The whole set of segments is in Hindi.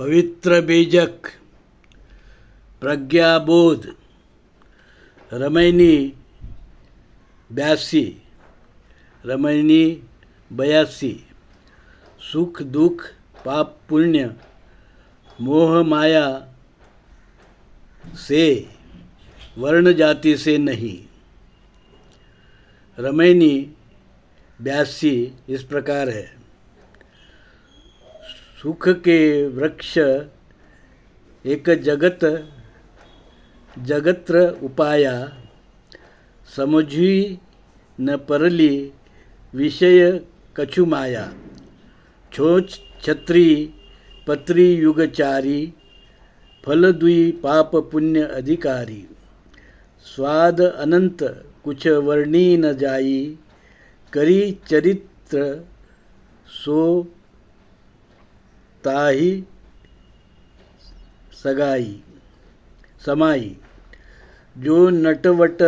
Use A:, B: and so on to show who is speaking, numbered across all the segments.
A: पवित्र बीजक, प्रज्ञाबोध, रमैनी 82, रमैनी 82, सुख दुख पाप पुण्य मोह माया से, वर्ण जाति से नहीं। रमैनी 82 इस प्रकार है। सुख के वृक्ष एक जगत्र उपाया, समझी न परली विषय कछु माया। छोच छत्री पत्री युगचारी, फल दुई पाप पुण्य अधिकारी। स्वाद अनंत कुछ वर्णी न जाई, करी चरित्र सो ताही समाई। जो नटवट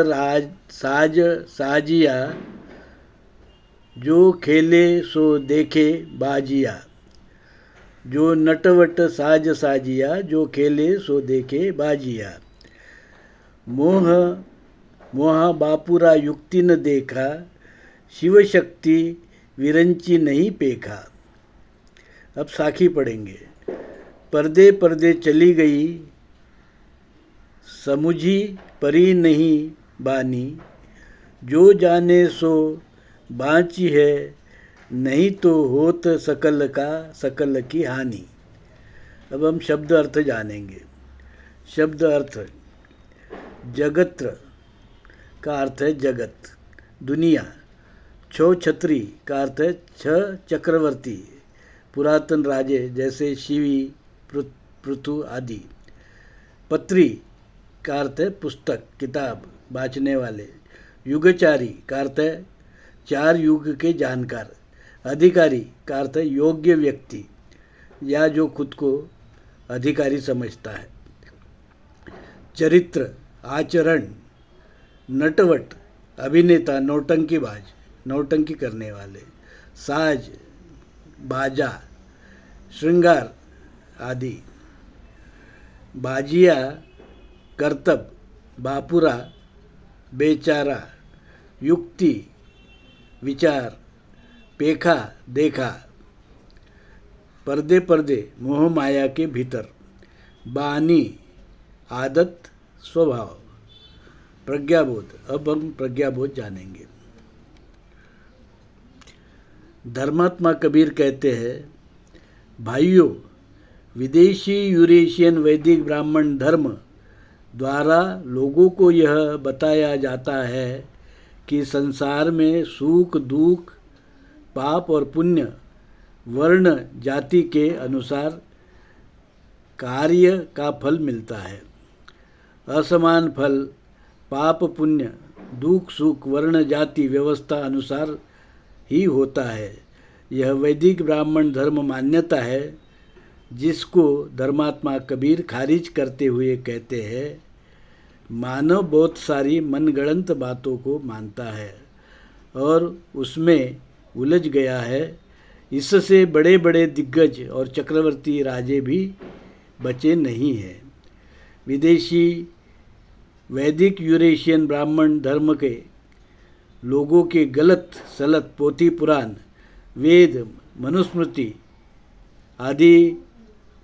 A: साज साजिया, जो खेले सो देखे बाजिया। जो नटवट साज साजिया, जो खेले सो देखे बाजिया। मोह बापुरा युक्ति न देखा, शिव शक्ति विरंची नहीं पेखा। अब साखी पढ़ेंगे। पर्दे पर्दे चली गई, समुझी परी नहीं बानी। जो जाने सो बाँची है, नहीं तो होत सकल की हानि। अब हम शब्द अर्थ जानेंगे। शब्द अर्थ। जगत्र का अर्थ है जगत, दुनिया। छो छत्री का अर्थ है छह चक्रवर्ती, पुरातन राजे जैसे शिवी पृथु आदि। पत्री का अर्थ है पुस्तक, किताब, बाँचने वाले। युगचारी का अर्थ है चार युग के जानकार। अधिकारी का अर्थ है योग्य व्यक्ति या जो खुद को अधिकारी समझता है। चरित्र, आचरण। नटवट, अभिनेता, नौटंकीबाज, नौटंकी करने वाले। साज, बाजा, श्रृंगार आदि। बाजिया, करतब, बापुरा, बेचारा। युक्ति, विचार। पेखा, देखा। पर्दे पर्दे, मोह माया के भीतर। बानी, आदत, स्वभाव। प्रज्ञाबोध। अब हम प्रज्ञाबोध जानेंगे। धर्मात्मा कबीर कहते हैं, भाइयों, विदेशी यूरेशियन वैदिक ब्राह्मण धर्म द्वारा लोगों को यह बताया जाता है कि संसार में सुख दुख पाप और पुण्य वर्ण जाति के अनुसार कार्य का फल मिलता है। असमान फल पाप पुण्य दुख सुख वर्ण जाति व्यवस्था अनुसार ही होता है। यह वैदिक ब्राह्मण धर्म मान्यता है, जिसको धर्मात्मा कबीर खारिज करते हुए कहते हैं, मानव बहुत सारी मनगढ़ंत बातों को मानता है और उसमें उलझ गया है। इससे बड़े बड़े दिग्गज और चक्रवर्ती राजे भी बचे नहीं हैं। विदेशी वैदिक यूरेशियन ब्राह्मण धर्म के लोगों के गलत सलत पोथी पुराण वेद मनुस्मृति आदि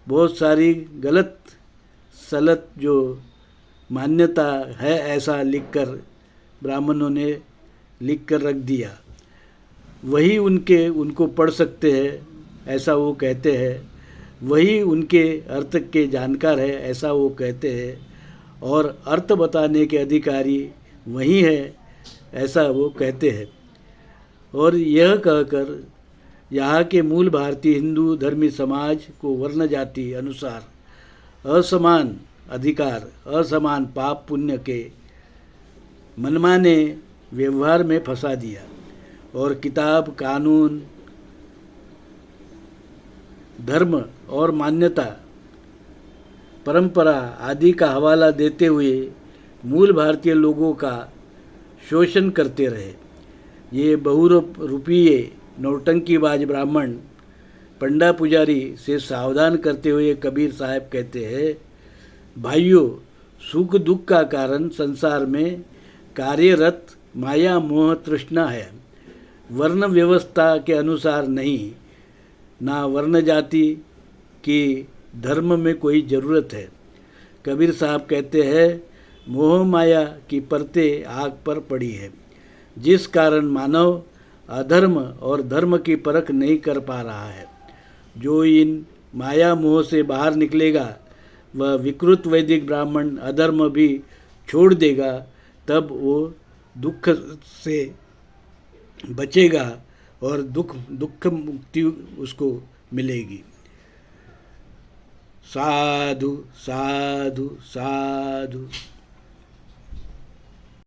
A: बहुत सारी गलत सलत जो मान्यता है, ऐसा लिखकर ब्राह्मणों ने लिखकर रख दिया। वही उनको पढ़ सकते हैं, ऐसा वो कहते हैं। वही उनके अर्थ के जानकार है, ऐसा वो कहते हैं। और अर्थ बताने के अधिकारी वही है, ऐसा वो कहते हैं। और यह कहकर यहाँ के मूल भारतीय हिंदू धर्मी समाज को वर्ण जाति अनुसार असमान अधिकार असमान पाप पुण्य के मनमाने व्यवहार में फंसा दिया और किताब कानून धर्म और मान्यता परंपरा आदि का हवाला देते हुए मूल भारतीय लोगों का शोषण करते रहे। ये बहुरूपीय नौटंकीबाज ब्राह्मण पंडा पुजारी से सावधान करते हुए कबीर साहब कहते हैं, भाइयों, सुख दुख का कारण संसार में कार्यरत माया मोह तृष्णा है, वर्ण व्यवस्था के अनुसार नहीं। ना वर्ण जाति की धर्म में कोई ज़रूरत है। कबीर साहब कहते हैं, मोह माया की परतें आग पर पड़ी है, जिस कारण मानव अधर्म और धर्म की परख नहीं कर पा रहा है। जो इन माया मोह से बाहर निकलेगा वह विकृत वैदिक ब्राह्मण अधर्म भी छोड़ देगा, तब वो दुख से बचेगा और दुख मुक्ति उसको मिलेगी। साधु साधु साधु।